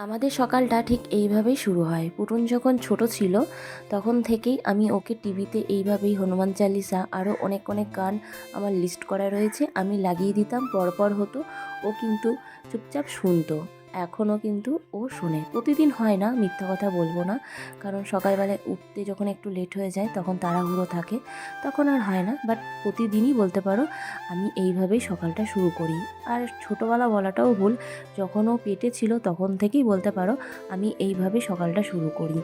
আমাদের সকালটা ঠিক এইভাবেই শুরু হয়। পুটুন যখন ছোট ছিল তখন থেকেই আমি ওকে টিভিতে এইভাবেই হনুমান চালিসা আরও অনেক অনেক গান আমার লিস্ট করা রয়েছে, আমি লাগিয়ে দিতাম, পরপর হতো, ও কিন্তু চুপচাপ শুনতো। এখনও কিন্তু ও শোনে, প্রতিদিন হয় না, মিথ্যা কথা বলবো না, কারণ সকালবেলায় উঠতে যখন একটু লেট হয়ে যায় তখন তাড়াহুড়ো থাকে, তখন আর হয় না। বাট প্রতিদিনই বলতে পারো আমি এইভাবেই সকালটা শুরু করি। আর ছোটোবেলা বলাটাও ভুল, যখন ও পেটে ছিল তখন থেকেই বলতে পারো আমি এইভাবে সকালটা শুরু করি।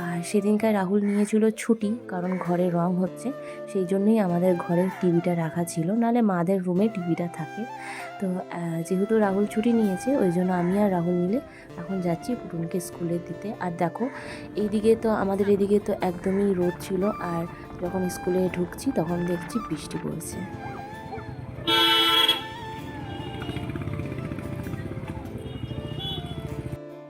আর সেদিনকার রাহুল নিয়েছিল ছুটি, কারণ ঘরে রং হচ্ছে, সেই জন্যই আমাদের ঘরের টিভিটা রাখা ছিল, নাহলে মাদের রুমে টিভিটা থাকে। তো যেহেতু রাহুল ছুটি নিয়েছে ওই জন্য আমি আর রাহুল মিলে এখন যাচ্ছি পুটুনকে স্কুলে দিতে। আর দেখো এইদিকে তো আমাদের এদিকে তো একদমই রোদ ছিল, আর যখন স্কুলে ঢুকছি তখন দেখছি বৃষ্টি পড়ছে।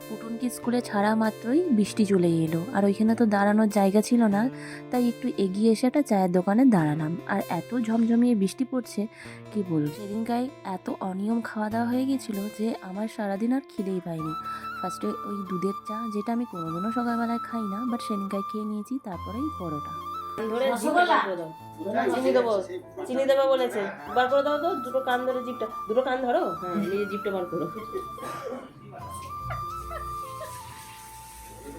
পুটুনকে স্কুলে ছাড়া মাত্রই বৃষ্টি চলে এলো, আর ওইখানে তো দাঁড়ানোর জায়গা ছিল না, তাই একটু এগিয়ে এসে একটা চায়ের দোকানে দাঁড়ালাম। আর এত ঝমঝমিয়ে বৃষ্টি পড়ছে কি বলবো, সেদিনকায় এত অনিয়ম খাওয়া দাওয়া হয়ে গেছিলো যে আমার সারাদিন আর খিদেই পায়নি। ফার্স্টে ওই দুধের চা, যেটা আমি কোনোদিনও সকালবেলায় খাই না, বাট সেদিনকায় খেয়ে নিয়েছি, তারপরেই পরোটা। ধরে জিভটা বার করে দাও, চিনি দেবো, চিনি দেবো বলেছে, বার করে দাও তো, দুটো কান ধরে জিভটা, দুটো কান ধরো, হ্যাঁ নিজে জিভটা বার করো।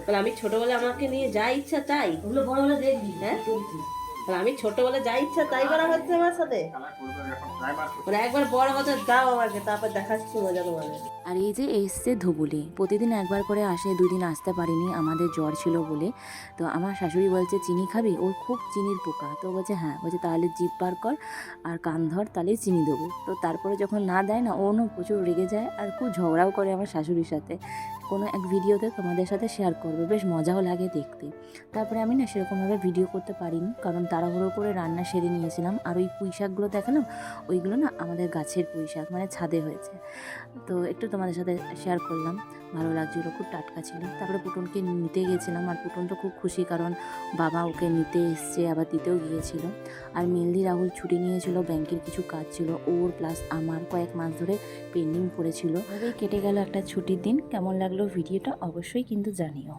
তাহলে আমি ছোটবেলায় আমাকে নিয়ে যা ইচ্ছা তাই, ওগুলো বড় হলে দেখবি, হ্যাঁ তাহলে আমি ছোটবেলায় যা ইচ্ছা তাই করা হচ্ছে আমার সাথে, মানে একবার বড় কথা দাও আমাকে, তারপর দেখাচ্ছি মজা তোমাদের। আর এই যে এসছে ধুবুলি, প্রতিদিন একবার করে আসে, দুদিন আসতে পারিনি আমাদের জ্বর ছিল বলে। তো আমার শাশুড়ি বলছে চিনি খাবি, ও খুব চিনির পোকা, তো বলছে হ্যাঁ, বলছে তাহলে জিভ বার কর আর কান ধর, তাহলেই চিনি দেবো। তো তারপরে যখন না দেয় না, ও না প্রচুর রেগে যায় আর খুব ঝগড়াও করে আমার শাশুড়ির সাথে। কোনো এক ভিডিওতে তোমাদের সাথে শেয়ার করবে, বেশ মজাও লাগে দেখতে। তারপরে আমি না সেরকমভাবে ভিডিও করতে পারিনি, কারণ তাড়াহুড়ো করে রান্না সেরে নিয়েছিলাম। আর ওই পুঁই শাকগুলো দেখালাম, ওইগুলো না আমাদের গাছের পুঁই শাক, মানে ছাদে হয়েছে, তো একটু তোমাদের সাথে শেয়ার করলাম, ভালো লাগছিলো, খুব টাটকা ছিল। তারপরে পুটুনকে নিতে গেছিলাম, আর পুটুন তো খুব খুশি, কারণ বাবা ওকে নিতে এসছে, আবার দিতেও গিয়েছিল। আর মেনলি রাহুল ছুটি নিয়েছিল, ব্যাংকের কিছু কাজ ছিল ওর, প্লাস আমার কয়েক মাস ধরে পেন্ডিং পড়েছিল। এভাবেই কেটে গেল একটা ছুটির দিন। কেমন লাগলো ভিডিওটা অবশ্যই কিন্তু জানিও।